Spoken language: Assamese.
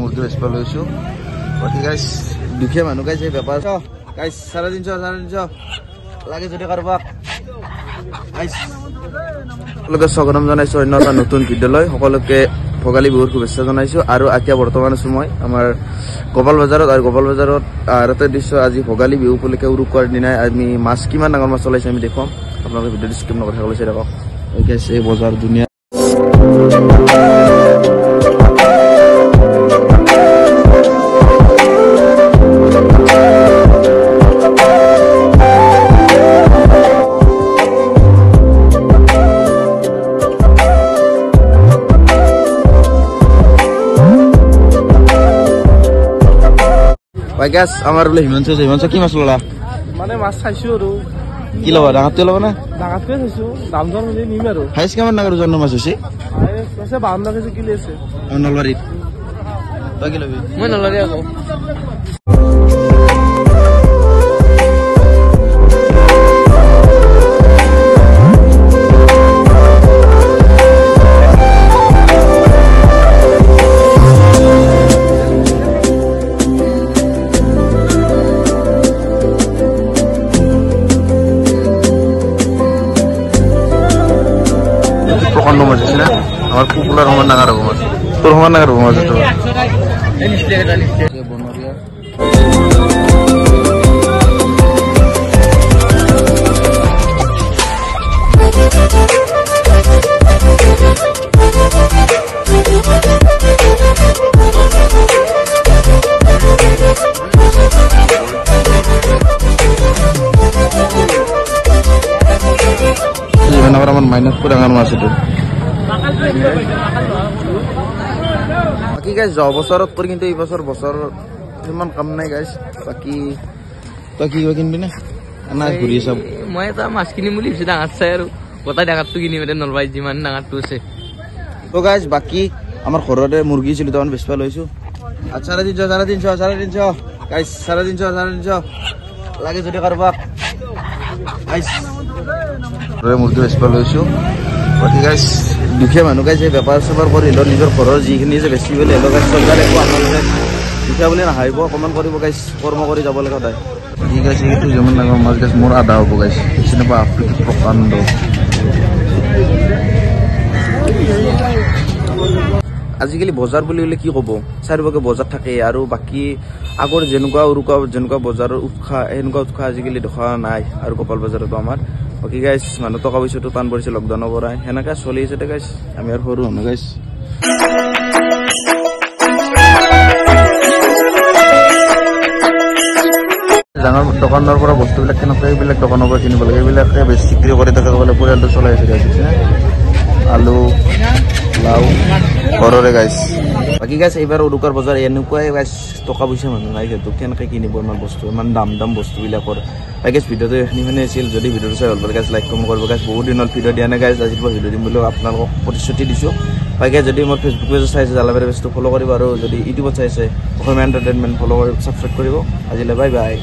মুৰ্গী বেচবা লৈছোঁ বাকী গাইছ দুখীয়া মানুহ গাইছ এই বেপাৰ গাইছ 350 লাগে যদি কাৰোবাক গাইছ সকলোকে স্বাগতম জনাইছোঁ অন্য এটা নতুন ভিডিঅ'লৈ সকলোকে ভোগালী বিহুৰ শুভেচ্ছা জনাইছোঁ আৰু এতিয়া বৰ্তমান আছোঁ মই আমাৰ গোপাল বজাৰত আৰু গোপাল বজাৰত এটা দৃশ্য আজি ভোগালী বিহু উপলক্ষে উৰুকাৰ দিনাই আমি মাছ কিমান ডাঙৰ মাছ চলাইছে আমি দেখুৱাম আপোনালোকে ভিডিঅ'টো স্কিপ নকৰি সকলোৱে চাই থাকক গাইছ এই বজাৰ ধুনীয়া আমাৰ বোলে হিমাংশু কি মাছ ললা মানে মাছ চাইছো আৰু কি ল'বা ডাঙৰটো ল'বা না ডাঙৰটোৱে চাইছো দাম দৰ মিলি নিম আৰু হাইছ কিমান ডাঙৰ ওজনৰ মাছ হৈছে 52 কেজি কিলো আছে নলবাৰীত তই কি ল'বি মই নলবাৰী আকৌ আমাৰ পপুলাৰ সমান ডাঙৰ হ'ব মাছ তোৰ সমান ডাঙৰ হ'ব মাছ আমাৰ মাইনাস কৰে ডাঙৰ মাছ এইটো বাকী গাইছ যোৱা বছৰত কৰি কিন্তু এই বছৰ ইমান কাম নাই গাইছ বাকী তই কি কিবা কিনিবি নে নাই ঘূৰি চাব মই এটা মাছ কিনিম বুলি ভাবিছোঁ ডাঙৰ চাই আৰু গোটাই ডাঙৰটো কিনিম এতিয়া নলবাৰীত যিমান ডাঙৰটো আছে তো গাইছ বাকী আমাৰ ঘৰতে মুৰ্গী ছিল তাৰমানে বেচবা লৈছোঁ 350 গাইছ 350 লাগে যদি কাৰোবাক গাইছ মুৰ্গী বেচবা লৈছোঁ বাকী গাইছ দুখীয়া মানুহ গাইছে বেপাৰ চেপাৰ কৰি নিজৰ ঘৰৰ যিখিনি যে বেছি বুলি চৰকাৰে একো আপোনালোকে দুখীয়া বুলি নাভাবিব অকণমান কৰিব গাইছ কৰ্ম কৰি যাব লাগে সদায় ঠিক আছে এইটো যিমান ডাঙৰ মাছ গাইছ মোৰ আধা হ'ব গাইছ চিনেমা আকৃতি প্ৰকাণ্ড আজিকালি বজাৰ বুলি ক'লে কি ক'ব চাৰিভাগে বজাৰ থাকে আৰু বাকী আগৰ যেনেকুৱা বজাৰৰ উৎসাহ সেনেকুৱা উৎসাহ আজিকালি দেখা নাই আৰু গোপাল বজাৰতো আমাৰ বাকী গাইছ মানুহ টকা পইচাটো টান পৰিছে লকডাউনৰ পৰাই সেনেকে চলি আছে গাইছ আমি আৰু সৰু মানুহ গাইছ ডাঙৰ দোকানৰ পৰা বস্তুবিলাক কেনেকৈ এইবিলাক দোকানৰ পৰা কিনিব লাগে এইবিলাকে বেছি বিক্ৰী কৰি থাকে বোলে পৰিয়ালটো চলাই আছে গাইছ আলু লাও ঘৰৰে গাইছ বাকী গাইছ এইবাৰ উৰুকাৰ বজাৰ এনেকুৱাই গাইছ টকা পইচা মানুহ নাই সেইটো কেনেকৈ কিনিব ইমান বস্তু ইমান দাম বস্তুবিলাকৰ গাইছ ভিডিঅ'টো এইখিনি আছিল যদি ভিডিঅ'টো চাই ভাল পালে গাইছ লাইক কমেণ্ট কৰিব গাইছ বহুত দিনত ভিডিঅ' দিয়া নাই গাইছ আজিৰ পৰা ভিডিঅ' দিম বুলি আপোনালোকক প্ৰতিশ্ৰুতি দিছোঁ বাকী যদি মোৰ ফেচবুক পেজত চাইছে জালাবাৰী পেজটো ফ'ল' কৰিব আৰু যদি ইউটিউবত চাইছে অসমীয়া এণ্টাৰটেইনমেণ্ট ফ'ল' কৰি ছাবস্ক্ৰাইব কৰিব আজিলৈ বাই বাই